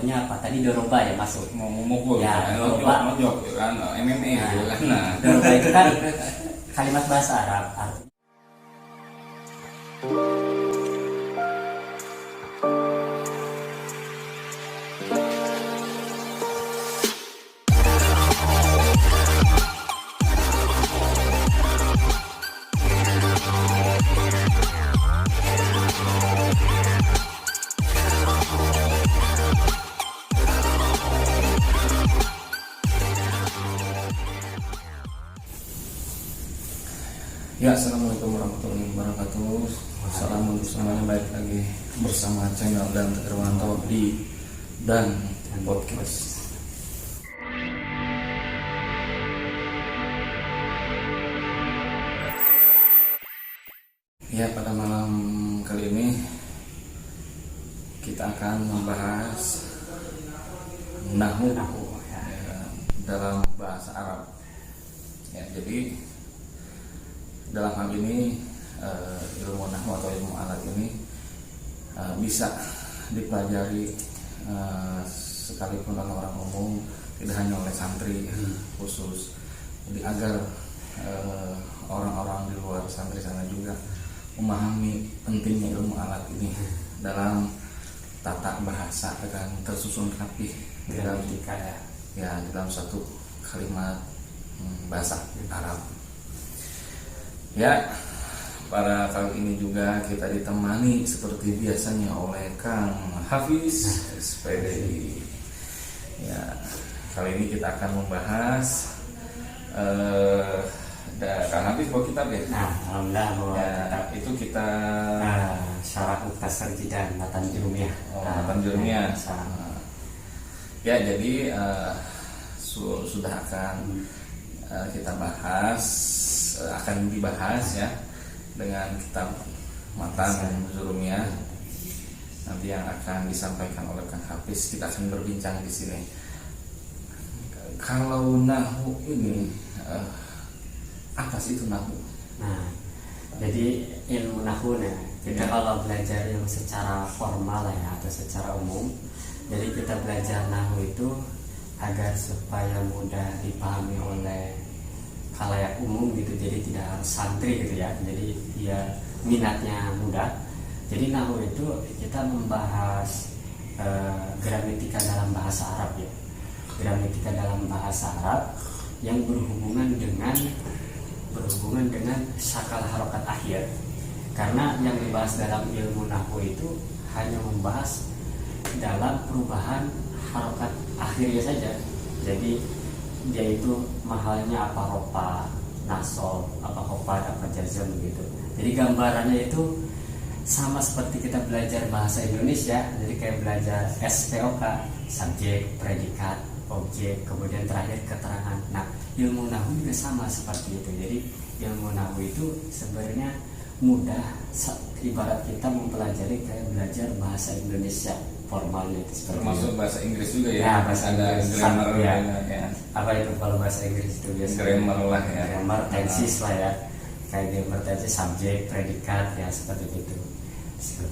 contohnya apa? Tadi doroba ya masuk. Mau memukul, Ya, nojok, kan, MMA gitu kan. Nah, Doroba itu kan kalimat bahasa Arab. Ya, assalamualaikum warahmatullahi wabarakatuh. Salam untuk semuanya, baik lagi bersama channel dan Irwanto di dan podcast. Ya, pada malam kali ini kita akan membahas nahwu dalam bahasa Arab. Ya, jadi dalam hal ini ilmu nahwu atau ilmu alat ini bisa dipelajari sekalipun oleh orang umum, tidak hanya oleh santri khusus. Jadi agar orang-orang di luar santri sana juga memahami pentingnya ilmu alat ini dalam tata bahasa akan tersusun rapi dalam dalam satu kalimat bahasa Arab. Ya, pada kali ini juga kita ditemani seperti biasanya oleh Kang Hafiz SPDI. Ya, kali ini kita akan membahas Kang Hafiz bawa kitab ya. Nah, alhamdulillah bawa kitab. Itu kita Syarah Mukhtasar Jidan Matan Jurumiyah. Matan Jurumiyah. Ya, jadi sudah akan kita akan dibahas ya dengan kitab Matan Jurumiyah nanti yang akan disampaikan oleh Kang Hafiz. Kita akan berbincang di sini. Kalau nahwu ini apa sih itu nahwu? Nah, jadi ilmu nahwu kita kalau belajar yang secara formal ya atau secara umum, jadi kita belajar nahwu itu agar supaya mudah dipahami oleh khalayak umum gitu, jadi tidak harus santri gitu ya, jadi dia minatnya mudah. Jadi nahwu itu kita membahas gramatika dalam bahasa Arab ya, gramatika dalam bahasa Arab yang berhubungan dengan sakal harokat akhir, karena yang dibahas dalam ilmu nahwu itu hanya membahas dalam perubahan harokat akhirnya saja. Jadi yaitu mahalnya apa ropa, nasab, apa khofad, apa jazm gitu. Jadi gambarannya itu sama seperti kita belajar bahasa Indonesia. Jadi kayak belajar SPOK, subjek, predikat, objek, kemudian terakhir keterangan. Nah, ilmu nahwu juga sama seperti itu. Jadi ilmu nahwu itu sebenarnya mudah, ibarat kita mempelajari kayak belajar bahasa Indonesia formalnya itu seperti termasuk itu. Bahasa Inggris juga ya, ya bahasa Inggris, grammar ya. Apa itu kalau bahasa Inggris itu biasanya grammar lah ya, grammar tenses lah ya, kayak grammar tenses, subjek, predikat ya, seperti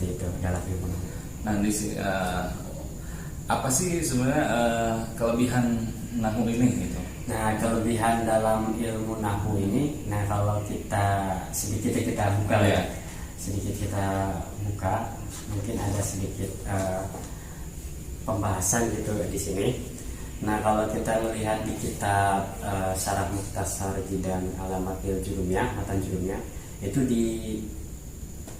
itu dalam ilmu. Nah, di sini apa sih sebenarnya kelebihan nahwu ini gitu? Nah, kelebihan dalam ilmu nahwu ini, nah kalau kita sedikit kita buka ya, sedikit kita buka, mungkin ada sedikit pembahasan gitu di sini. Nah, kalau kita melihat di kitab Syarah Mukhtasar Jidan Alamatil Jurumiyah, Matan Jurumiyah, itu di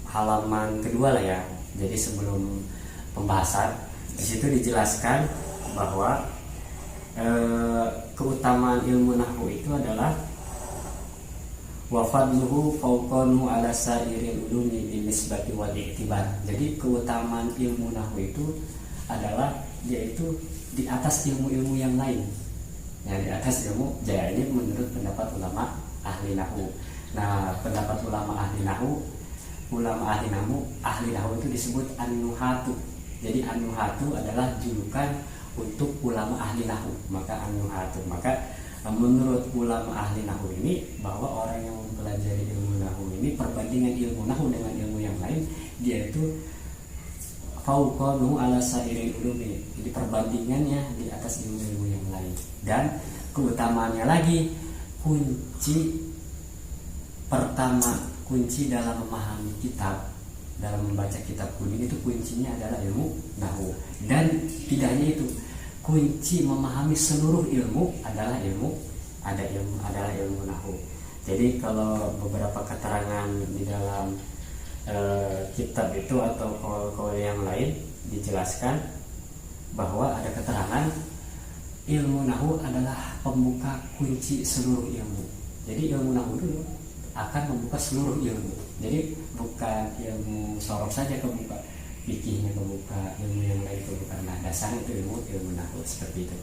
halaman kedua lah ya. Jadi sebelum pembahasan, di situ dijelaskan bahwa keutamaan ilmu nahwu itu adalah wa fadluhu fawqanu ala sairil ulumi binisbati wal i'tibar. Jadi keutamaan ilmu nahwu itu adalah yaitu di atas ilmu-ilmu yang lain. Ya, di atas ilmu, jadi ini menurut pendapat ulama ahli nahwu. Nah, pendapat ulama ahli nahwu itu disebut an-nuhatu. Jadi an-nuhatu adalah julukan untuk ulama ahli nahwu. Maka an-nuhatu, menurut ulama ahli nahwu ini bahwa orang yang mempelajari ilmu nahwu ini, perbandingan ilmu nahwu dengan ilmu yang lain, dia itu fauqahu ala sairil ulumi. Jadi perbandingannya di atas ilmu-ilmu yang lain. Dan keutamaannya lagi, kunci pertama, kunci dalam memahami kitab, dalam membaca kitab kuning itu kuncinya adalah ilmu nahwu. Dan tidak hanya itu, kunci memahami seluruh ilmu adalah ilmu nahwu. Jadi kalau beberapa keterangan di dalam kitab itu atau kalau yang lain dijelaskan bahwa ada keterangan ilmu nahwu adalah pembuka kunci seluruh ilmu. Jadi ilmu nahwu dulu akan membuka seluruh ilmu. Jadi bukan ilmu sorok saja kebuka, fikihnya kebuka, ilmu yang lain kebuka. Nah, dasarnya itu ilmu nahwu seperti itu.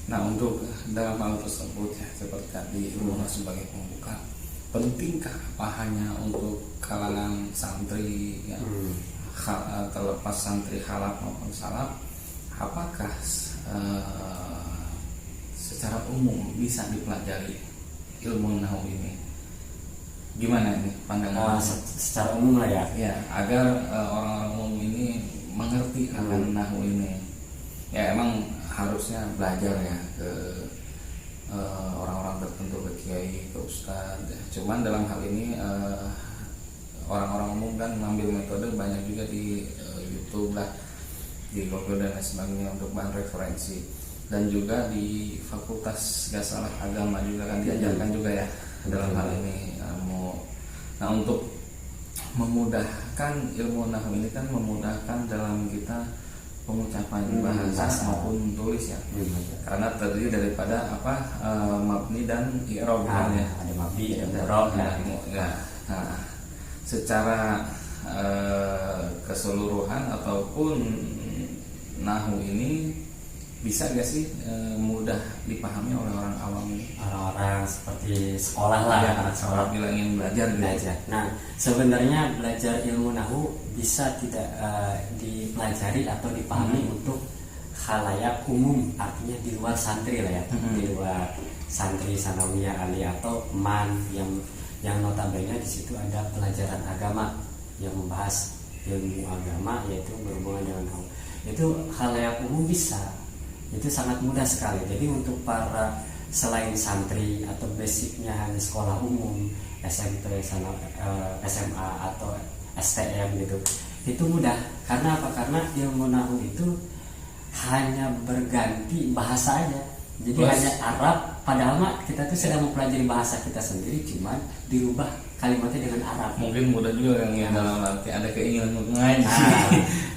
Nah, untuk dalam hal tersebut ya, seperti tadi ilmu nahwu sebagai pembuka, pentingkah apa hanya untuk kalangan santri yang terlepas santri khalaf maupun salaf, apakah secara umum bisa dipelajari ilmu nahwu ini? Gimana ini pandangan secara umum lah ya? Ya, agar orang-orang umum ini mengerti akan nahwu ini. Ya, emang harusnya belajar ya ke orang-orang tertentu, ke kiai, ke ustadz ya. Cuman dalam hal ini orang-orang umum kan mengambil metode banyak juga di YouTube lah, di Google dan lain sebagainya untuk bahan referensi. Dan juga di fakultas gak salah agama juga kan diajarkan juga ya dalam hal ini. Nah, untuk memudahkan ilmu nahwu ini kan memudahkan dalam kita pengucapan bahasa maupun tulis ya. Karena terdiri daripada mabni dan i'rab kan ya. Ada mabni, ada i'rab ya. Nah, secara keseluruhan ataupun nahwu ini bisa gak sih mudah dipahami oleh orang awam ini? Orang-orang seperti sekolah lah, ya, anak sekolah bila ingin belajar. Nah, sebenarnya belajar ilmu nahwu bisa tidak dipelajari atau dipahami untuk khalayak umum, artinya di luar santri lah ya, di luar santri sanawiyah ali atau man yang notabene di situ ada pelajaran agama yang membahas ilmu agama, yaitu berhubungan dengan nahwu. Itu khalayak umum bisa. Itu sangat mudah sekali. Jadi untuk para selain santri atau basicnya hanya sekolah umum, SMP, SMA atau STM gitu, itu mudah. Karena apa? Karena ilmu nahwu itu hanya berganti bahasa aja. Jadi hanya Arab, padahal kita tuh sedang mempelajari bahasa kita sendiri, cuman dirubah kalimatnya dengan Arab. Mungkin mudah juga yang dalam arti ada keinginan mengaji.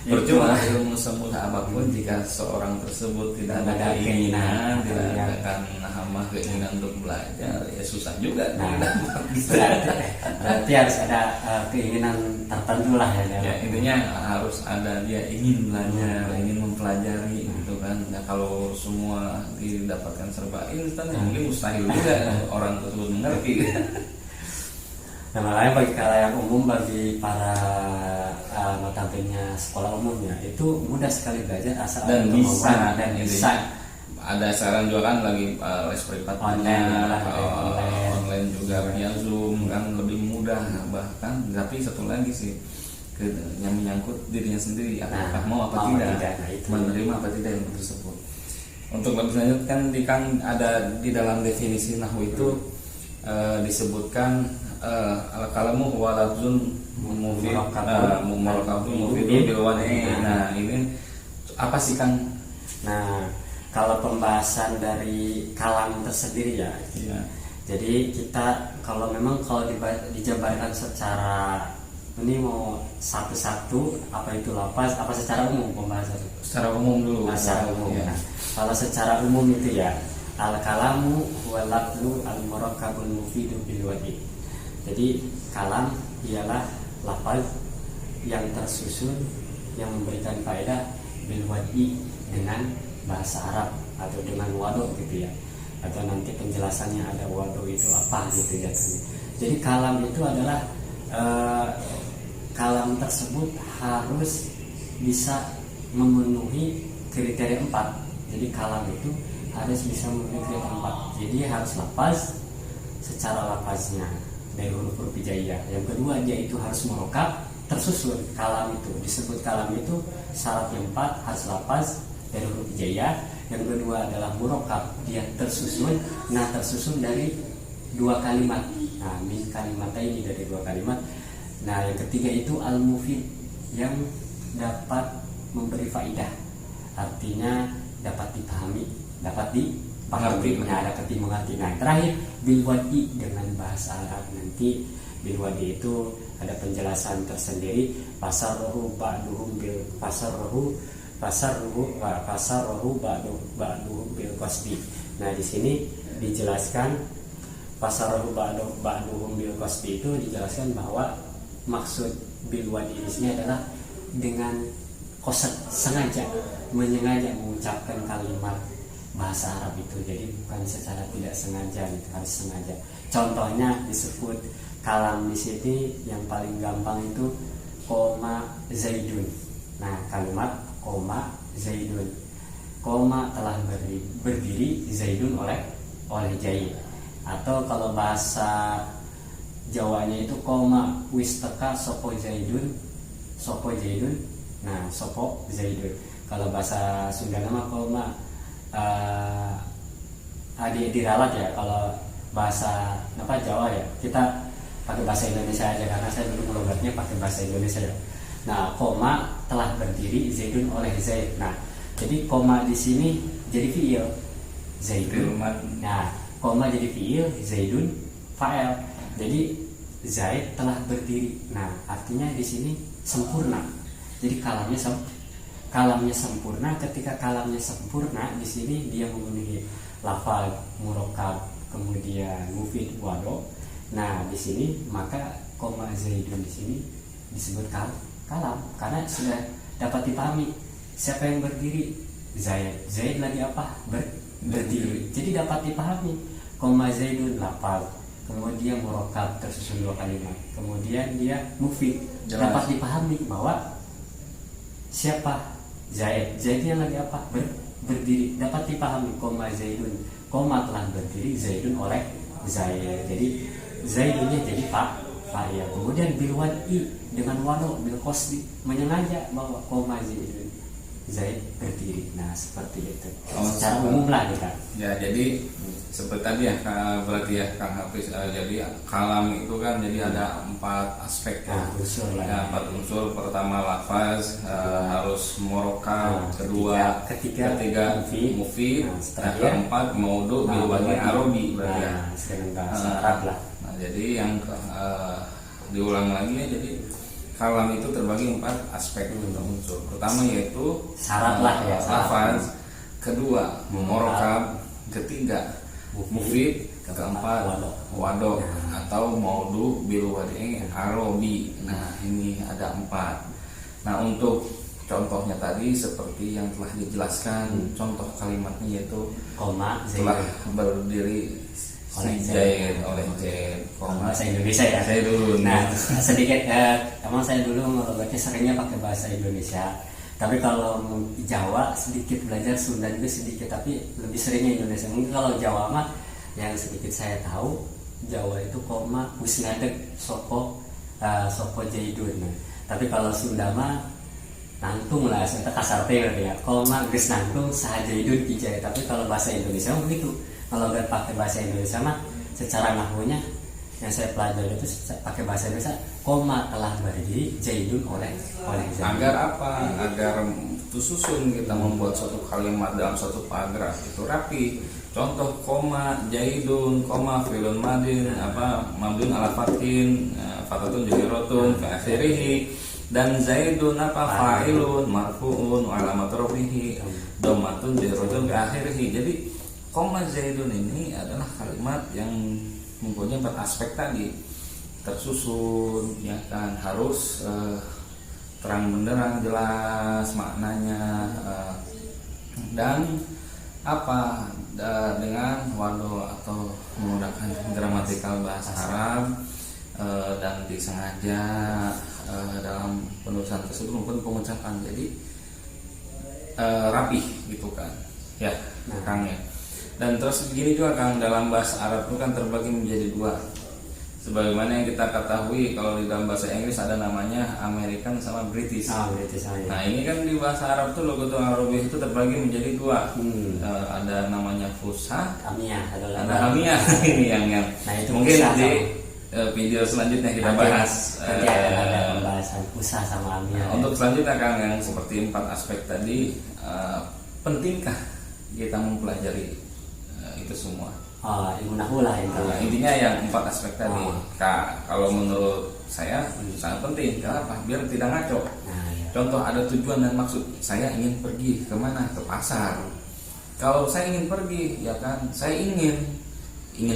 Percuma ilmu semudah apapun jika seorang tersebut tidak ada keinginan, tidak akan hamah keinginan untuk belajar, ya susah juga. Berarti harus ada keinginan tertentu lah ya. Ya, intinya harus ada dia ingin belajar, ingin mempelajari gitu kan. Nah, kalau semua didapatkan serba instan, mungkin mustahil juga orang tersebut mengerti. Nah, makanya bagi khalayak umum, bagi para notabene sekolah umumnya itu mudah sekali belajar asal dan bisa. Ada saran juga kan lagi les privat online juga via Zoom kan lebih mudah. Bahkan tapi satu lagi sih yang menyangkut dirinya sendiri, apakah mau apa tidak, menerima apa tidak yang tersebut. Untuk lebih lanjut kan ada di dalam definisi nahwu itu disebutkan al-kalamu huwa lafzun murakabun mufidun bil wadi. Nah, ini apa sih Kang? Nah, kalau pembahasan dari kalam tersendiri ya. Jadi kita kalau dijabarkan secara ini mau satu-satu apa itu lafaz, apa secara umum pembahasan? Secara umum dulu. Secara umum. Ya. Kalau secara umum itu ya al-kalamu huwa lafzu al-murakabun mufidun bil wadi. Jadi kalam ialah lafaz yang tersusun yang memberikan faedah bil wadi dengan bahasa Arab atau dengan wadu gitu ya, atau nanti penjelasannya ada wadu itu apa gitu ya. Jadi kalam itu adalah kalam tersebut harus bisa memenuhi kriteria 4. Jadi kalam itu harus bisa memenuhi kriteria 4. Jadi harus lafaz secara lafaznya dari huruf-huruf hijaiyah. Yang kedua, dia itu harus murokab tersusun. Kalam itu disebut kalam itu syarat yang 4 harus lafaz dari huruf hijaiyah. Yang kedua adalah murokkab, dia tersusun. Nah, tersusun dari 2 kalimat. Nah, min kalimat ini dari 2 kalimat. Nah, yang ketiga itu al-mufid, yang dapat memberi faidah, artinya dapat dipahami, dapat dipahami, dapat dimengerti. Nah, terakhir bil wadi, dengan bahasa Arab. Nanti bil wadi itu ada penjelasan tersendiri. Fasarruhu ba'duhum bil fasarruhu ba'duhum bil qasdi. Nah, di sini dijelaskan fasarruhu ba'duhum bil qasdi, itu dijelaskan bahwa maksud bil wadi di sini adalah dengan qasd, sengaja, menyengaja mengucapkan kalimat bahasa Arab itu. Jadi bukan secara tidak sengaja, gitu, harus sengaja. Contohnya disebut kalam di sini yang paling gampang itu koma zaidun. Nah, kalimat koma zaidun, koma telah berdiri zaidun oleh Zaid. Atau kalau bahasa Jawanya itu koma wisteka sopo zaidun. Nah, sopo zaidun. Kalau bahasa Sunda nama koma diralat ya. Kalau bahasa Jawa ya, kita pakai bahasa Indonesia aja karena saya dulu melogatnya pakai bahasa Indonesia ya. Nah, koma telah berdiri zaidun oleh Zaid. Nah, jadi koma di sini jadi fiil zaidun. Nah, koma jadi fiil, zaidun fa'il. Jadi Zaid telah berdiri. Nah, artinya di sini sempurna. Jadi kalamnya sempurna. Ketika kalamnya sempurna, di sini dia memenuhi lafal, murokkab, kemudian mufid, wado. Nah, di sini maka koma zaidun di sini disebut kalam karena sudah dapat dipahami siapa yang berdiri. Zaid lagi apa? Berdiri. Jadi dapat dipahami. Koma zaidun lafal, kemudian murokkab tersusun 2 kalimat, kemudian dia mufid, dapat dipahami bahwa siapa Zaidnya lagi apa? Berdiri, dapat dipahami. Koma zaidun, koma telah berdiri zaidun oleh Zaid. Jadi zaidunnya jadi fa'il. Kemudian bil wadi, dengan wado, bil qasdi, menyengaja bahwa koma zaidun, Zaid berdiri. Nah, seperti itu. Secara umum lah kita. Ya, jadi seperti tadi ya, berarti ya Kang Hafiz. Jadi kalam itu kan jadi ada 4 aspek ya. Unsur lah. Ya, 4 unsur. Pertama lafaz, harus murokkab. Kedua, ketiga mufid. Nah, keempat maudu bil wadi arabi. Sedang bahasa Arab lah. Nah, jadi yang diulang lagi ya, jadi kalam itu terbagi 4 aspek untuk unsur. Pertama yaitu syarat lah ya, lafaz. Kedua murokkab. Ketiga mufid. Keempat wado atau maudu bil wadi arabi. Nah, ini ada 4. Nah, untuk contohnya tadi seperti yang telah dijelaskan, contoh kalimatnya yaitu koma telah berdiri oleh Zaid. Bahasa Indonesia ya. Saya dulu. Nah, sedikit emang saya dulu melogatnya seringnya pakai bahasa Indonesia. Tapi kalau Jawa sedikit belajar, Sunda juga sedikit, tapi lebih seringnya Indonesia. Mungkin kalau Jawa mah yang sedikit saya tahu, Jawa itu koma wis ngadeg sopo jaidun. Nah, tapi kalau Sunda mah nangtung lah, saya kasar teh ya. Koma geus nangtung saha jaidun kijai. Tapi kalau bahasa Indonesia begitu. Kalau nggak pakai bahasa Indonesia mah secara nahwunya yang saya pelajari itu pakai bahasa Indonesia, koma telah berdiri zaidun oleh Zaid. Agar apa? Agar susun kita membuat suatu kalimat dalam suatu paragraf itu rapi. Contoh koma zaidun, koma fi'lun madin, mabdun ala fatin, fatatun jarirotun fi akhirih, dan zaidun fa'ilun marfu'un wa alamat rafihi dhammatun jarirotun fi akhirih. Jadi koma zaidun ini adalah kalimat yang mempunyai 4 aspek tadi, tersusun ya kan, harus terang benderang, jelas maknanya, dan dengan wado atau menggunakan gramatikal bahasa Arab, dan disengaja dalam penulisan tersebut maupun pengucapan, jadi rapih gitu kan ya Kang ya. Dan terus begini juga Kang, dalam bahasa Arab itu kan terbagi menjadi 2, sebagaimana yang kita ketahui kalau di dalam bahasa Inggris ada namanya American sama British. British aja. Nah ini kan di bahasa Arab tuh logo Arabiyah itu terbagi menjadi dua. Ada namanya Fusha, Hamiyah, ada Hamiyah. Ini yang nah, itu mungkin Fusha di video selanjutnya kita bahas. Nanti ada pembahasan Fusha sama Hamiyah. Nah, untuk selanjutnya Kang, yang seperti 4 aspek tadi, pentingkah kita mempelajari itu semua? Ilmu nahwu lah itu. Intinya yang 4 aspek tadi. Kalau menurut saya sangat penting. Kenapa? Biar tidak ngaco. Iya. Contoh, ada tujuan dan maksud. Saya ingin pergi kemana? Ke pasar. Kalau saya ingin pergi, ya kan, saya ingin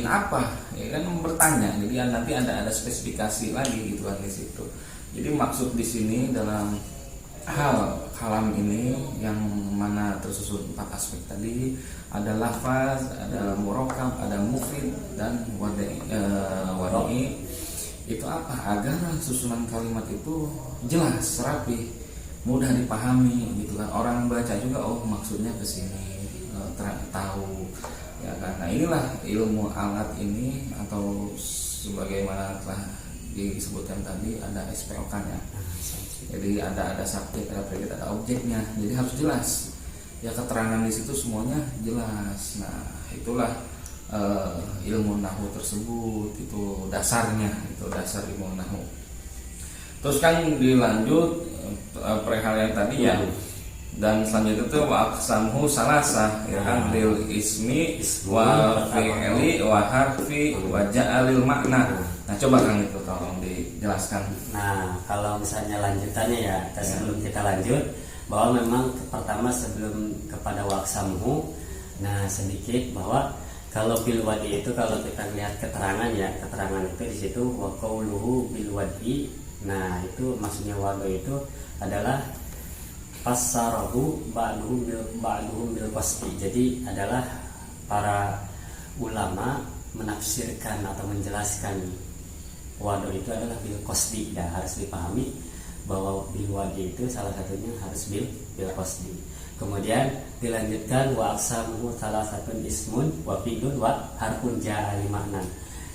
apa? Ya kan, bertanya. Jadi nanti ada spesifikasi lagi gitu kan di situ. Jadi maksud di sini dalam kalam ini yang mana tersusun 4 aspek tadi, ada lafaz, ada murokab, ada mufid, dan wadi. Itu apa? Agar susunan kalimat itu jelas, rapi, mudah dipahami gitu kan. Orang baca juga maksudnya ke sini, tahu ya kan. Nah inilah ilmu alat ini, atau sebagaimana telah disebutkan tadi, ada SPOK-nya. Jadi ada subjek, ada predicate, ada objeknya. Jadi harus jelas. Ya keterangan di situ semuanya jelas. Nah itulah ilmu nahwu tersebut. Itu dasarnya, itu dasar ilmu nahwu. Terus kan dilanjut perihal yang tadi ya. Dan selanjutnya itu aqsamuhu salasah, ya kan, lil ismi wa fi'li wa harfi wa ja'alil makna. Nah coba Kang itu tolong dijelaskan. Nah kalau misalnya lanjutannya ya, sebelum kita lanjut, bahwa memang pertama sebelum kepada waqsamuhu, nah sedikit bahwa kalau bil wadi itu, kalau kita lihat keterangan ya, keterangan itu di situ wa qauluhu bil wadi. Nah itu maksudnya wadi itu adalah fasarahu ba'duhum bil qasdi. Jadi adalah para ulama menafsirkan atau menjelaskan wadu itu adalah bil qasdi. Dan harus dipahami bahwa bil wadi itu salah satunya harus bil qasdi. Kemudian dilanjutkan wa aqsamuhu salasatun ismun wa fi'lun wa harfun ja'a li ma'nan.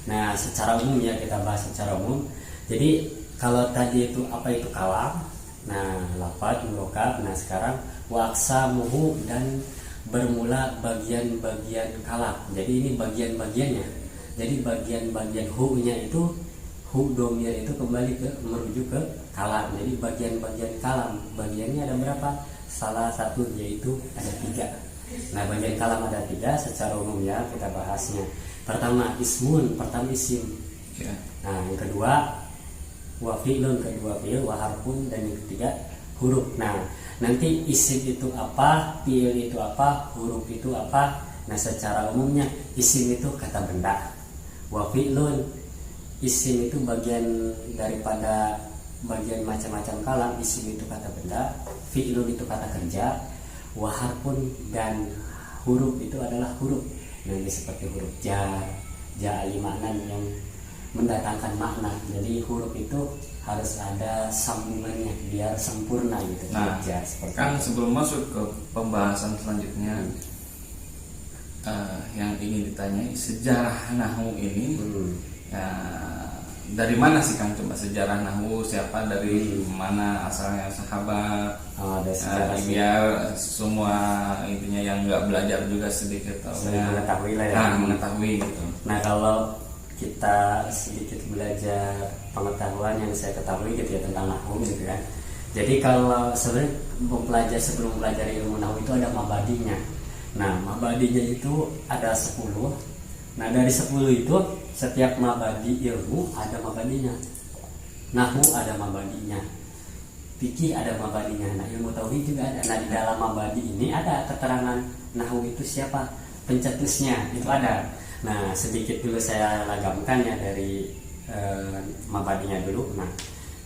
Nah secara umum ya, kita bahas secara umum. Jadi kalau tadi itu apa itu kalam, nah lafaz murokab. Nah sekarang wa aqsamuhu, dan bermula bagian-bagian kalam. Jadi ini bagian-bagiannya. Jadi bagian-bagian hu-nya itu, hu domir itu kembali merujuk ke kalam. Jadi bagian-bagian kalam, bagiannya ada berapa? Salah satu yaitu ada 3. Nah bagian kalam ada 3 secara umum ya, kita bahasnya. Pertama ismun, pertama isim. Nah yang kedua wa fi'lun, kedua fi'il, wa harfun, dan yang ketiga huruf. Nah nanti isim itu apa, fi'il itu apa, huruf itu apa. Nah secara umumnya isim itu kata benda, wa fi'lun isim itu bagian daripada bagian macam-macam kalam. Isim itu kata benda, fi'lun itu kata kerja, wa harfun, dan huruf itu adalah huruf. Nanti seperti huruf jar, ja'ali maknan, yang mendatangkan makna. Jadi huruf itu harus ada sambungannya biar sempurna gitu. Nah, kan sebelum masuk ke pembahasan selanjutnya, yang ingin ditanyai sejarah nahwu ini, dari mana sih Kang? Coba sejarah nahwu, siapa, dari mana asalnya sahabat? Biar semua intinya yang nggak belajar juga sedikit mengetahui lah ya. Mengetahui gitu. Nah kalau kita sedikit belajar pengetahuan yang saya ketahui gitu ya tentang nahwu gitu kan. Jadi kalau sebenarnya sebelum belajar ilmu nahwu itu ada mabadinya. Nah mabadinya itu ada 10. Nah dari 10 itu setiap mabadi ilmu ada mabadinya. Nahwu ada mabadinya, fikih ada mabadinya. Nah ilmu tauhid juga ada. Nah di dalam mabadi ini ada keterangan nahwu itu siapa, pencetusnya itu ada. Nah sedikit dulu saya lagamkan ya dari mabadinya dulu. Nah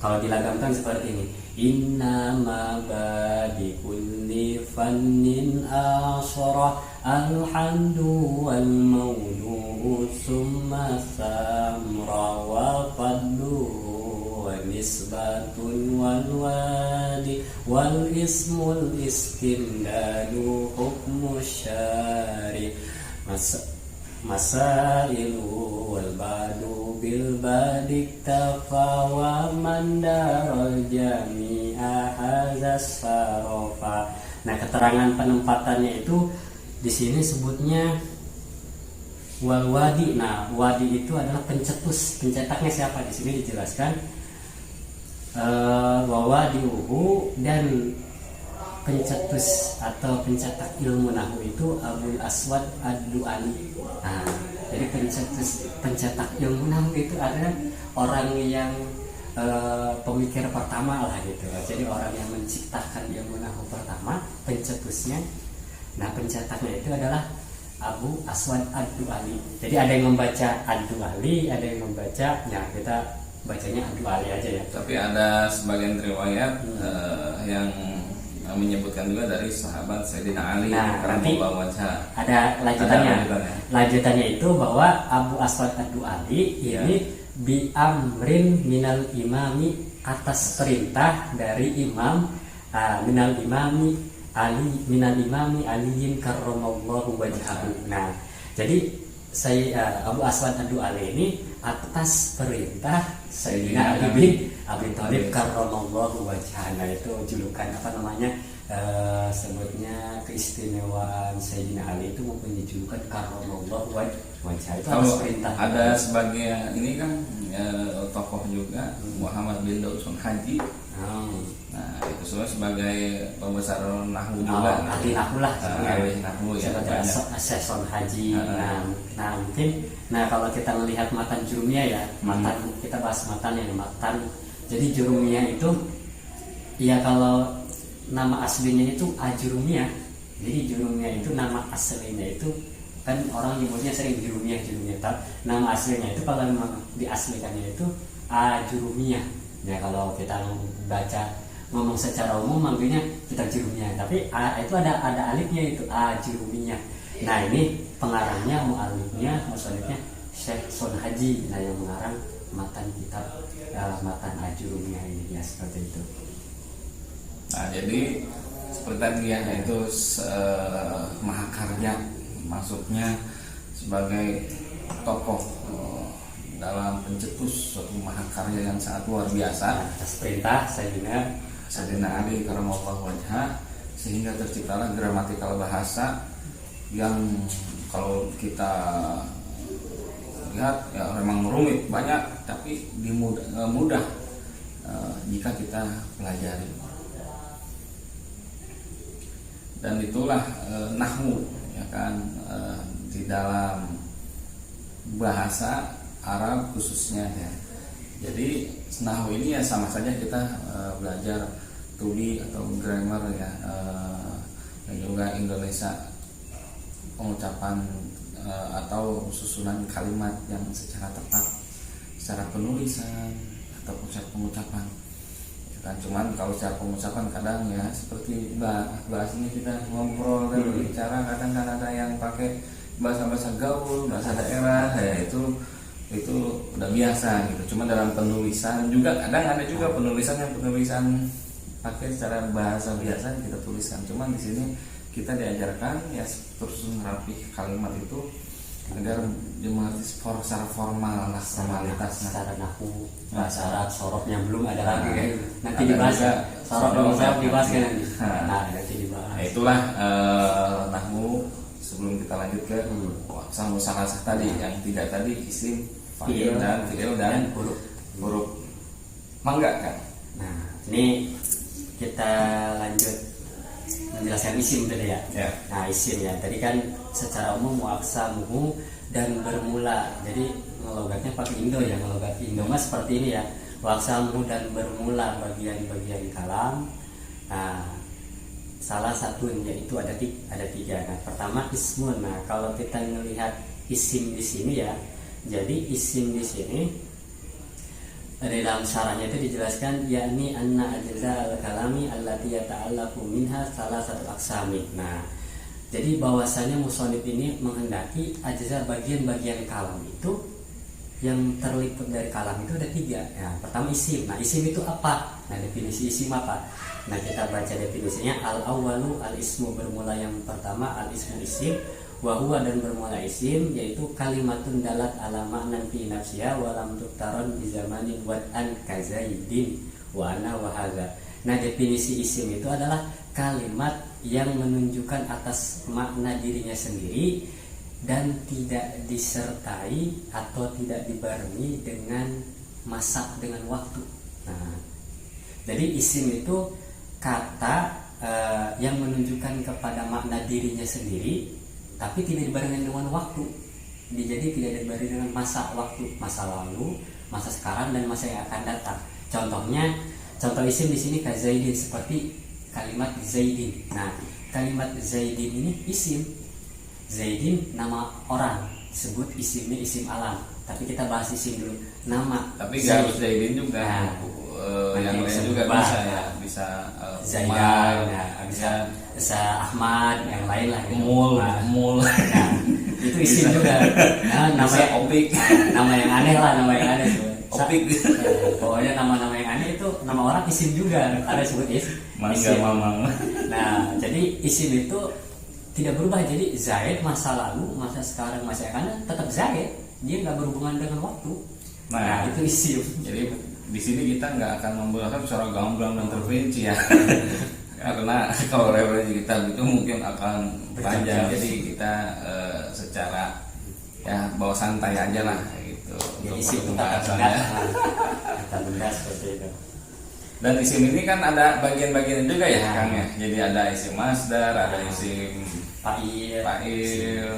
kalau dilagamkan seperti ini: inna mabadi kulli fannin asyara alhamdu wal mawdu summa samra wa fadlu wa nisbatun wal wadi wal ismul istimdadu hukmu syari. masailu wal badu bil badik tafa wa mandarul jami'a hazas sarofa. Nah, keterangan penempatannya itu di sini sebutnya wal wadi. Nah, wadi itu adalah pencetus, pencetaknya siapa? Di sini dijelaskan wawadiuhu, dan pencetus atau pencetak ilmu nahwu itu Abul Aswad Ad-Du'ali. Nah, jadi pencetak ilmu nahwu itu adalah orang yang pemikir pertama lah gitu. Jadi orang yang menciptakan ilmu nahwu pertama, pencetusnya. Nah, pencetaknya itu adalah Abu Aswad Ad-Du'ali. Jadi ada yang membaca Ad-Du'ali, ada yang membaca, ya kita bacanya Ad-Du'ali aja ya. Tapi ada sebagian riwayat yang menyebutkan juga dari sahabat Sayyidina Ali. Nah, nanti ada lanjutannya. Lanjutannya itu bahwa Abu Aswad Ad-Du'ali ini bi amrin minal imami, atas perintah dari imam, minal imami aliyin karramallahu wajhahu. Nah, jadi Abu Aswad Ad-Du'ali ini atas perintah Sayyidina Ali bin Abi Thalib karramallahu wajhahu. Nah, itu julukan apa namanya, sebutnya keistimewaan Sayyidina Ali itu mempunyai julukan karramallahu wajhahu. Itu atas perintah. Ada sebagai ini kan tokoh juga Muhammad bin Daud Haji. Nah, itu semua sebagai pembesar nahwu juga. Ahli nahwu lah. Ahli nahwu ya. Seson Haji. Nah, mungkin kalau kita melihat matan jurumiyah ya, matan kita bahas matan yang matan. Jadi jurumiyah itu ya, kalau nama aslinya itu ajurumiyah. Jadi jurumiyah itu nama aslinya itu kan orang nyebutnya sering jurumiyah. Nama aslinya itu kalau memang diaslikannya itu ajurumiyah. Ya, kalau kita baca ngomong secara umum manggilnya kitab jurumiyah, tapi itu ada alifnya, itu ajurumiyah. Nah, ini pengarangnya, mu'alifnya, musannifnya Syekh Son Haji, nah yang mengarang matan kitab matan ajurumiyah ini ya, seperti itu. Nah, jadi seperti tadi ya, itu mahakarya, masuknya sebagai tokoh dalam pencetus suatu mahakarya yang sangat luar biasa atas perintah Sayyidina Ali karramallahu wajhahu, sehingga terciptalah gramatikal bahasa yang kalau kita lihat ya memang rumit banyak, tapi mudah jika kita pelajari. Dan itulah nahwu ya kan, di dalam bahasa Arab khususnya ya. Jadi nahwu ini ya sama saja kita belajar tuli atau grammar ya, dan juga Indonesia, pengucapan atau susunan kalimat yang secara tepat, secara penulisan atau pengucapan. Kan cuman kalau secara pengucapan kadang ya seperti bahasanya kita ngobrol dan berbicara, kadang kan ada yang pakai bahasa gaul, bahasa daerah ya, itu udah biasa gitu. Cuma dalam penulisan juga kadang ada juga penulisan pakai secara bahasa biasa kita tuliskan. Cuman di sini kita diajarkan ya terus rapih kalimat itu agar mengerti secara formal lah, formalitas secara nahwu, bahasa Arab, sorofnya belum ada lagi. Nanti dibahas ya, sorof saya dibahas kan nanti. Nanti dibahas. Nah, itulah nahwu. Sebelum kita lanjut ke sama salah tadi yang tidak tadi isim, fa'il dan fi'il dan huruf mangga kan. Nah, ini kita lanjut menjelaskan isim tadi ya. Nah, isim ya, tadi kan secara umum muaksamuhu dan bermula. Jadi ngelogatnya pakai Indo ya, ngelogat Indo mas seperti ini ya. Muaksamuhu dan bermula bagian-bagian kalam. Nah, salah satu yaitu ada tiga. Nah, pertama ismun. Nah, kalau kita melihat isim di sini ya, jadi isim di sini di dalam syarahnya itu dijelaskan yakni anna ajza al-kalami allati yata'allaqu minha salah satu aksami. Nah, jadi bahwasanya musonif ini menghendaki ajza bagian-bagian kalam itu yang terliput dari kalam itu ada tiga. Nah, pertama isim. Nah, isim itu apa? Nah, definisi isim apa? Nah, kita baca definisinya. Al-awwalu al-ismu, bermula yang pertama, al-ismu isim, Wa huwa dan bermula isim yaitu kalimatun dalat ala ma'nan fi nafsiha wa lam tuktaron bi zamanin wad'an kazaidin wa ana wa hadza. Nah, definisi isim itu adalah kalimat yang menunjukkan atas makna dirinya sendiri dan tidak disertai atau tidak dibarengi dengan masa, dengan waktu. Nah, jadi isim itu kata yang menunjukkan kepada makna dirinya sendiri tapi tidak dibarengi dengan waktu. Jadi tidak dibarengi dengan masa waktu, masa lalu, masa sekarang dan masa yang akan datang. Contoh isim di sini kazaidin, seperti kalimat zaidin. Nah, kalimat zaidin ini isim. Zaidin nama orang, disebut isimnya isim alam. Tapi kita bahas isim dulu, nama. Tapi nggak harus zaidin juga. Yang lain juga bisa ya, bisa Zaidan, bisa Ahmad, yang lain lah. Mul. Nah, itu isim juga. Nah, namanya Opik. Nama yang aneh lah, nama yang aneh. Opik. Pokoknya nama-nama yang aneh itu nama orang isim juga. Ada sebut Mangga mamang. Nah, jadi isim itu tidak berubah. Jadi Zaid masa lalu, masa sekarang, masa yang akan tetap Zaid. Dia nggak berhubungan dengan waktu. Nah, itu isim. Jadi di sini kita nggak akan membahas secara gamblang dan terperinci ya. Karena kalau referensi kita itu mungkin akan panjang. Jadi kita secara ya bawa santai aja lah gitu. Jadi untuk isim itu pembahasannya. kata benda seperti itu. Dan isim ini kan ada bagian-bagian juga ya Kang ya. Jadi ada isim masdar, ada isim fa'il,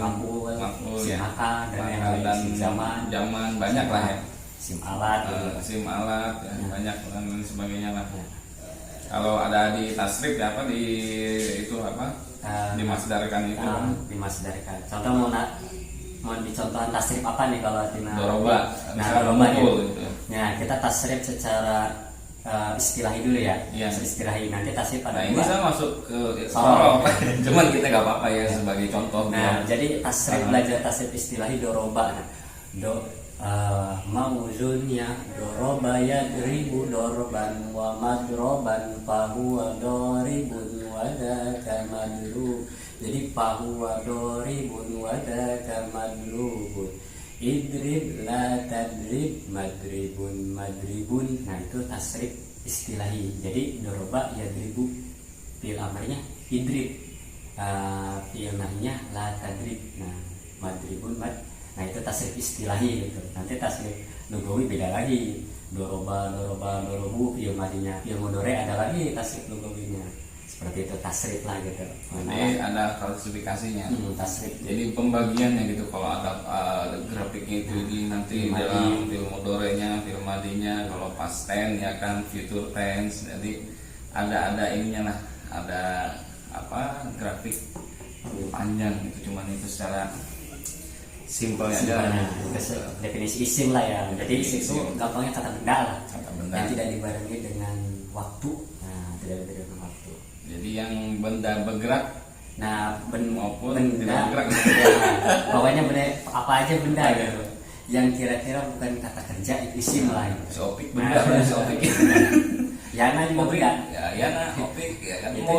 maf'ul, isim ya. maka dan yang lain, Dan isim zaman banyak lah ya. isim alat, isim alat ya, banyak dan lain sebagainya lah. Kalau ada di tasrif ya apa di itu apa? Dimasdarkan itu. Dimasdarkan. Contoh mau dicontohkan tasrif apa nih kalau tina doroba. Nah, doroba gitu. Nah, kita tasrif secara istilahi dulu ya. Iya. Istilahi nanti tasrif ada Ini dua. saya masuk ke sorof. Cuman kita nggak apa-apa ya sebagai contoh. Nah, jadi tasrif belajar tasrif istilahi doroba. Nah, mauzunnya doroba yadribu dorban wa madroban fahuwa doribun wa dzaka madrub. Jadi fahuwa doribun wa dzaka madrubun. Idrib la tadrib madribun. Nah, itu tasrif istilahi. Jadi doroba yadribu fi'il amrnya idrib, fi'il nahinya la tadrib. Nah, madribun Nah, itu tasrif istilahi gitu. Nanti tasrif lugawi beda lagi. Dorobu, fi'il madinya, fi'il mudhari ada lagi tasrif lugawinya. Seperti itu tasrif lah gitu. Jadi ada klasifikasinya. Tasrif. Jadi pembagiannya gitu. Kalau ada grafiknya itu di nanti dalam fi'il mudhari'nya, fi'il madinya, kalau past tense ya kan future tense. Jadi ada ininya lah. Ada apa grafik panjang itu, cuman itu secara simpelnya aja. Definisi isim lah ya. Jadi isim itu gampangnya kata benda lah. Kata benda. Yang tidak dibarengi dengan waktu. Nah, tidak dibarengi dengan waktu. Jadi yang benda bergerak. Nah, maupun benda tidak bergerak. Pokoknya benda apa aja benda gitu. Yang kira-kira bukan kata kerja itu isim lah. Opik benda, opik. Yana juga benda. Ya, Yana, opik ya kan. Itu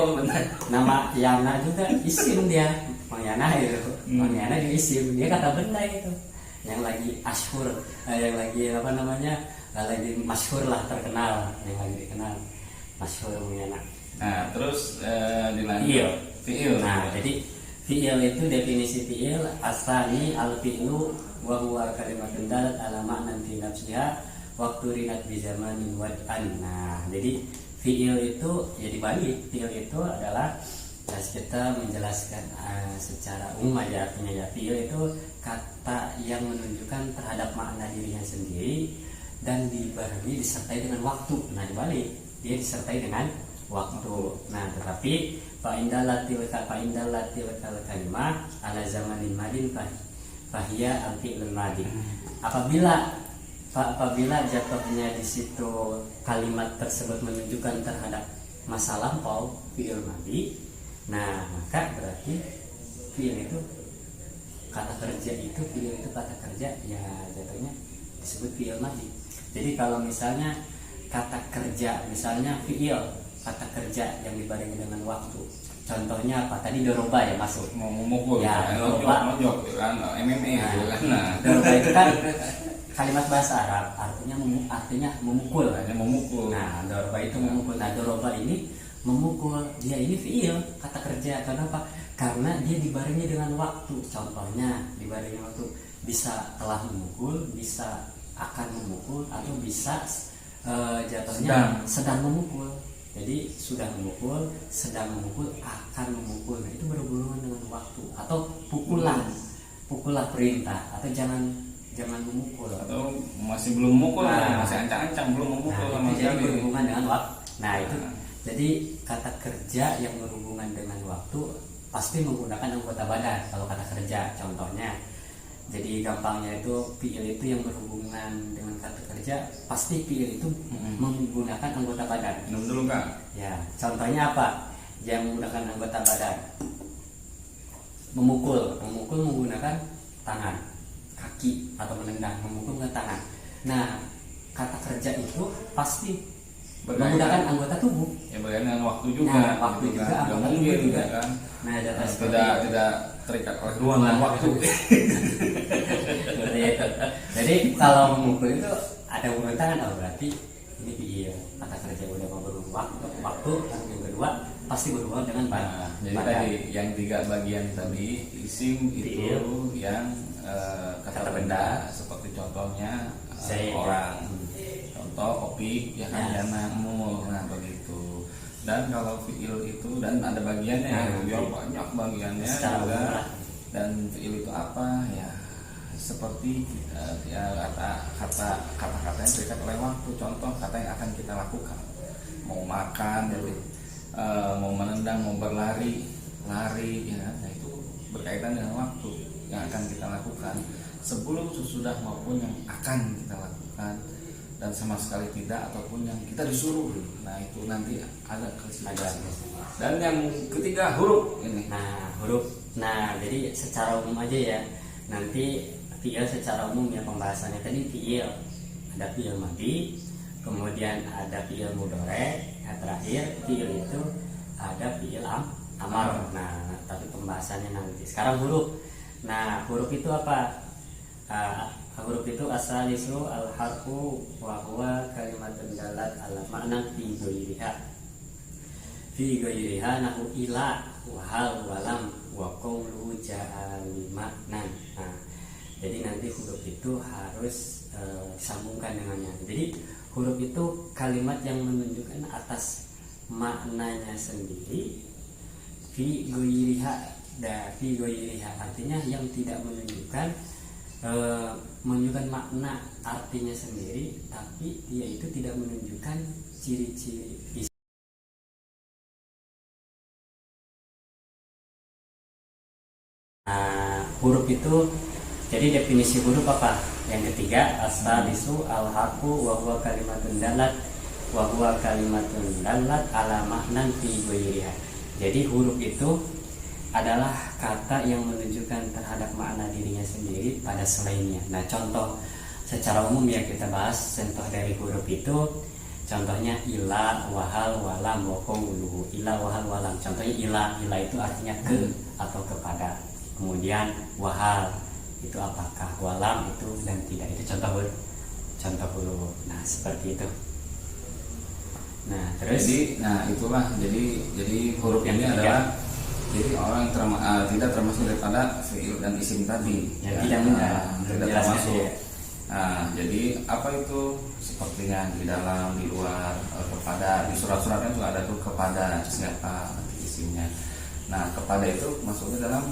nama Yana juga isim dia. Mang Yana itu. Mang Yana juga isim. Dia kata benda itu. Yang lagi asyhur, yang lagi apa namanya? Lagi masyhur lah, terkenal, yang lagi dikenal. Masyhur Mang Yana. Nah, terus dilanjut fi'il. Nah, jadi fi'il itu definisi fi'il asani al-fi'lu wa huwa kalimatun dalat ala ma'nan fi nafsiha waktu rinat bi zamanin wad'an. Nah, jadi fi'il itu ya dibalik. Fi'il itu adalah kita menjelaskan secara umum aja artinya ya. Fi'il itu kata yang menunjukkan terhadap makna dirinya sendiri dan dibarengi disertai dengan waktu. Nah, dibalik dia disertai dengan waktu. Nah, tetapi fa'indallatil kalimah ala zamanin madin fahiya al-fi'lul madi. Apabila jatuhnya di situ kalimat tersebut menunjukkan terhadap masa lampau fi'il madi, nah maka berarti fi'il itu kata kerja ya jatuhnya disebut fi'il madi. Jadi kalau misalnya kata kerja misalnya fi'il kata kerja yang dibarengi dengan waktu Contohnya apa? Tadi doroba ya masuk. mau memukul Ya, nojok kan MMA Nah, gitu kan. Nah, doroba itu kan kalimat bahasa Arab, artinya memukul. hanya memukul. Nah, doroba itu memukul. Nah, doroba ini memukul. Dia ini fiil, kata kerja. Kenapa? Karena dia dibarengi dengan waktu. Contohnya dibarengi waktu, bisa telah memukul, bisa akan memukul, atau bisa jatuhnya sedang memukul. Jadi sudah memukul, sedang memukul, akan memukul. Nah, itu berhubungan dengan waktu. Atau pukulah perintah, atau jangan memukul. Atau masih belum memukul, Nah, masih ancang-ancang belum memukul Nah, sama itu jadi sekali. berhubungan dengan waktu. Nah, itu Nah. jadi kata kerja yang berhubungan dengan waktu pasti menggunakan anggota badan. Kalau kata kerja, contohnya, jadi gampangnya itu fiil itu yang berhubungan dengan kata kerja, pasti fiil itu menggunakan anggota badan. Minum dulu Kak. Ya, contohnya apa? Yang menggunakan anggota badan. Memukul menggunakan tangan, kaki, atau menendang, memukul dengan tangan. Nah, kata kerja itu pasti menggunakan anggota tubuh. Ya berkaitan dengan waktu juga. Nah, waktu gitu juga, kan. Nggak anggota mungkin tubuh juga. ya kan. Nah, data Nah, seperti tidak terikat oleh ruang dan waktu. seperti itu. Jadi kalau memukul itu ada hubungan tangan, berarti ini fiil. Kata kerja udah mau berubah waktu, yang kedua pasti berhubungan dengan Nah, jadi badan. tadi yang 3 bagian tadi, isim itu Fiil. yang kata benda, seperti contohnya Saya orang, contoh kopi, ya kan, Ya. mul, nah begitu. Dan kalau fiil itu, dan ada bagiannya, Nah, ya banyak bagiannya secara juga. umum lah. Dan fiil itu apa ya? Seperti ya kata-kata yang terikat oleh waktu. Contoh kata yang akan kita lakukan, mau makan, jadi mau menendang, mau berlari, lari, ya, nah itu berkaitan dengan waktu yang akan kita lakukan sebelum, sesudah, maupun yang akan kita lakukan, dan sama sekali tidak, ataupun yang kita disuruh. Nah itu nanti ada kesimpulan. Dan yang ketiga, huruf ini. Nah, huruf. Nah, jadi secara umum aja ya. Nanti fiil secara umum ya pembahasannya tadi fiil. Ada fiil madi, kemudian ada fiil mudhari, yang terakhir fiil itu ada fiil amar. Nah, tapi pembahasannya nanti. Sekarang huruf. Nah, huruf itu apa? Huruf itu asalisu al-harfu wa huwa kalimatun dalat ala makna fi ghairiha. Fi ghairiha nahu ila wa hal wa lam wa qawluhu ja'a li maknan. Nah, jadi nanti huruf itu harus disambungkan dengannya. Jadi huruf itu kalimat yang menunjukkan atas maknanya sendiri. Fi ghairiha, fi ghairiha artinya yang tidak menunjukkan makna artinya sendiri, tapi dia itu tidak menunjukkan ciri-ciri isim. Nah, huruf itu, jadi definisi huruf apa? Yang ketiga, as-salisu al-harfu wa huwa kalimatun dalat wa huwa kalimatun dalat ala maknan fi ghairiha. Jadi huruf itu adalah kata yang menunjukkan terhadap makna dirinya sendiri pada selainnya. Nah, contoh secara umum yang kita bahas, contoh dari huruf itu, contohnya ila, wahal, walam, waqulu. Ila, wahal, walam. Contohnya ila itu artinya ke atau kepada. Kemudian wahal itu apakah, walam itu dan tidak. Itu contoh huruf. Nah, seperti itu. Nah, terus itulah jadi huruf yang ini ketiga adalah, jadi orang tidak termasuk daripada fiil dan isim tadi, yang ya, tidak jelaskan termasuk. ya. Nah, jadi apa itu, sepertinya di dalam, di luar, kepada, di surat-suratnya juga ada tuh kepada siapa nanti isimnya. Nah, kepada itu masuknya dalam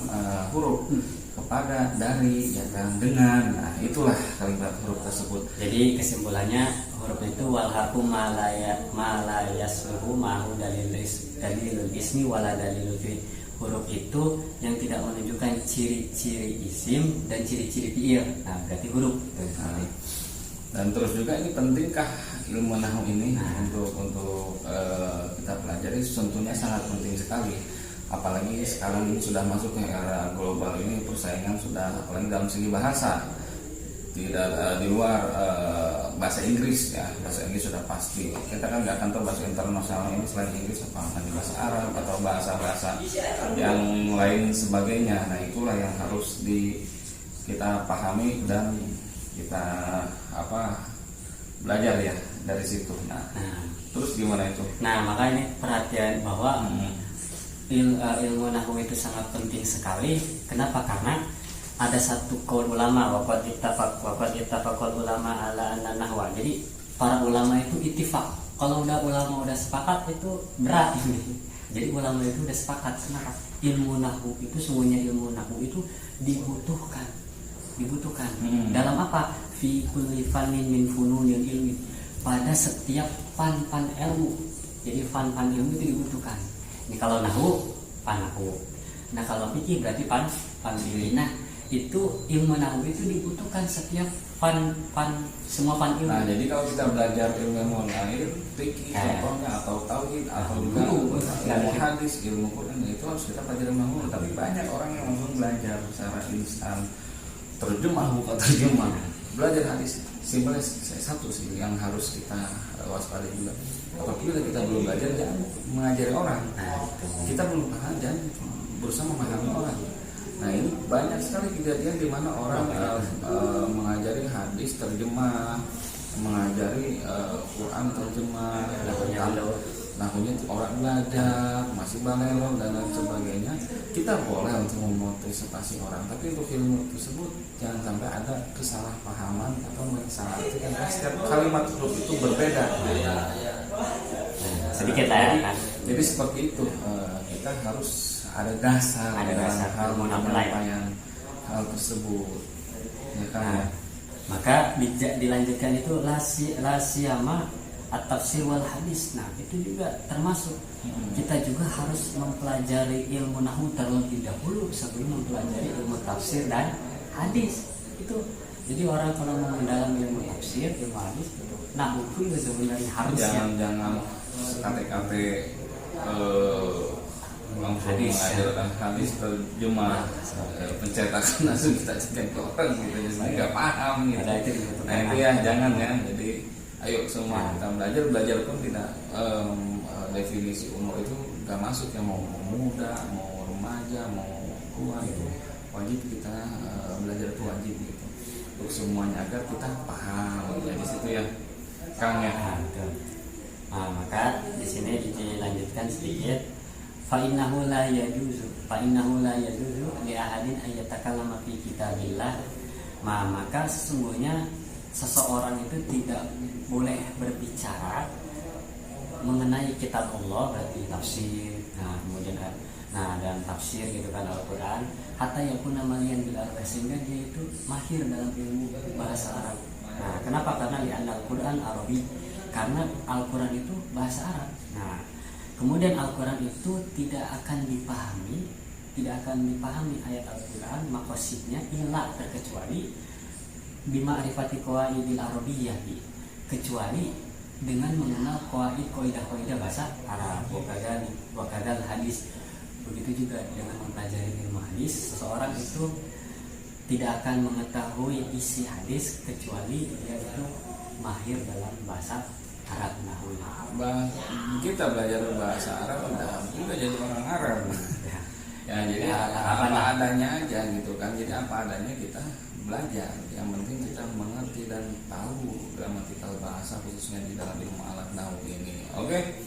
huruf, kepada, dari, ya kan, dengan. Nah, itulah kalimat huruf tersebut. Jadi kesimpulannya huruf itu wal harfu ma la yasluhu ma hu dalilul ismi wala dalilul fi'il. Huruf itu yang tidak menunjukkan ciri-ciri isim dan ciri-ciri fi'il. Nah, berarti huruf. Dan terus juga ini pentingkah ilmu nahwu ini untuk kita pelajari? Tentunya sangat penting sekali. Apalagi sekarang ini sudah masuk ke era global ini, persaingan sudah, apalagi dalam segi bahasa. tidak di luar bahasa Inggris ya. Bahasa Inggris sudah pasti, kita kan nggak akan tahu bahasa internasional ini selain Inggris apa nanti bahasa Arab atau bahasa-bahasa yang lain sebagainya. Nah itulah yang harus kita pahami dan kita belajar ya dari situ. Nah terus gimana itu? Nah maka ini perhatian bahwa ilmu nahwu itu sangat penting sekali. Kenapa? Karena ada satu kaul ulama, waqad ittafaqal ulama ala anna nahwa. Jadi para ulama itu ittifaq. Kalau ulama udah sepakat itu berat ini. Jadi ulama itu udah sepakat. Kenapa? Ilmu nahwu itu, semuanya ilmu nahwu itu dibutuhkan. Dalam apa? Fi kulli fannin min fununil ilmi. Pada setiap fan ilmu. Jadi fan ilmu itu dibutuhkan. Ini kalau nahwu, fan nahwu. Nah kalau fikih berarti fan fikih. Nah itu ilmu nahwu itu dibutuhkan setiap semua fan ilmu. Nah jadi kalau kita belajar ilmu lain, fikih contohnya atau tauhid atau juga ilmu hadis, ilmu Quran, itu harus kita pelajari ilmu. Tapi banyak orang yang langsung belajar secara instan, terjemah bukan terjemah. Belajar hadis simpelnya satu sih yang harus kita waspadai juga. Apabila kita belum belajar, jangan mengajari orang. Kita belum paham, jangan berusaha memahami orang. Nah ini banyak sekali kejadian di mana orang mengajari hadis terjemah, mengajari Quran terjemah, nahunya orang belajar masih balelo dan lain sebagainya. Kita boleh untuk memotivasi orang, tapi untuk ilmu tersebut jangan sampai ada kesalahpahaman atau mensalahkan. Setiap kalimat huruf itu berbeda. Sedikit ya. Jadi seperti itu, kita harus ada dasar hal penyampaian hal tersebut, ya kan? Nah, maka dilanjutkan itu lasiyama at-tafsir wal hadis. Nah itu juga termasuk kita juga harus mempelajari ilmu nahwu terlebih dahulu sebelum mempelajari ilmu tafsir dan hadis. Itu jadi orang kalau mau mendalam ilmu tafsir, ilmu hadis, nahwu itu sebenarnya harus jangan sekate-kate hadis terjemah pencetakan langsung kita cetak ke orang gitu, jadi nggak paham gitu. Nah itu ya jangan ya. Jadi ayo semua kita belajar pun tidak definisi umur itu nggak masuk ya, mau muda, mau remaja, mau tua itu wajib kita belajar itu wajib gitu untuk semuanya agar kita paham. Jadi situ ya Kang ya. Nah, maka di sini dilanjutkan sedikit. Fa innahu la yajuzu li ahadin ay yatakallama fi kitabillah. Maka sesungguhnya seseorang itu tidak boleh berbicara mengenai kitab Allah, berarti tafsir. Nah, kemudian dan tafsir gitu kan Al-Qur'an, hatta yakuna malian bil arab, sehingga dia itu mahir dalam ilmu bahasa Arab. Nah, kenapa? Karena li'anna Al-Qur'an Arabi. Karena Al-Quran itu bahasa Arab. Nah, kemudian Al-Quran itu tidak akan dipahami ayat Al-Quran makosidnya illa terkecuali bima'rifati qawaidil arabiyyah, kecuali dengan mengenal kaidah bahasa Arab. Wakadal hadis. Begitu juga dengan mempelajari ilmu hadis, seseorang itu tidak akan mengetahui isi hadis kecuali dia itu mahir dalam bahasa Arab nahwunya. Kita belajar bahasa Arab juga jadi orang Arab. Ya jadi apa adanya aja gitu kan. Jadi apa adanya kita belajar. Yang penting kita mengerti dan tahu gramatikal bahasa khususnya di dalam ilmu alat nahwu ini. Oke.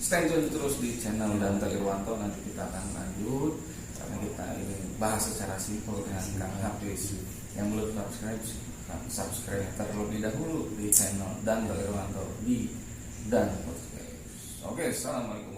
Stay tune terus di channel Danto Irwanto, nanti kita akan lanjut karena kita ingin bahas secara simpel dengan Kang Hafiz. Yang belum subscribe terlebih dahulu di channel Danto Irwanto di Dan Podcast. Oke, assalamualaikum.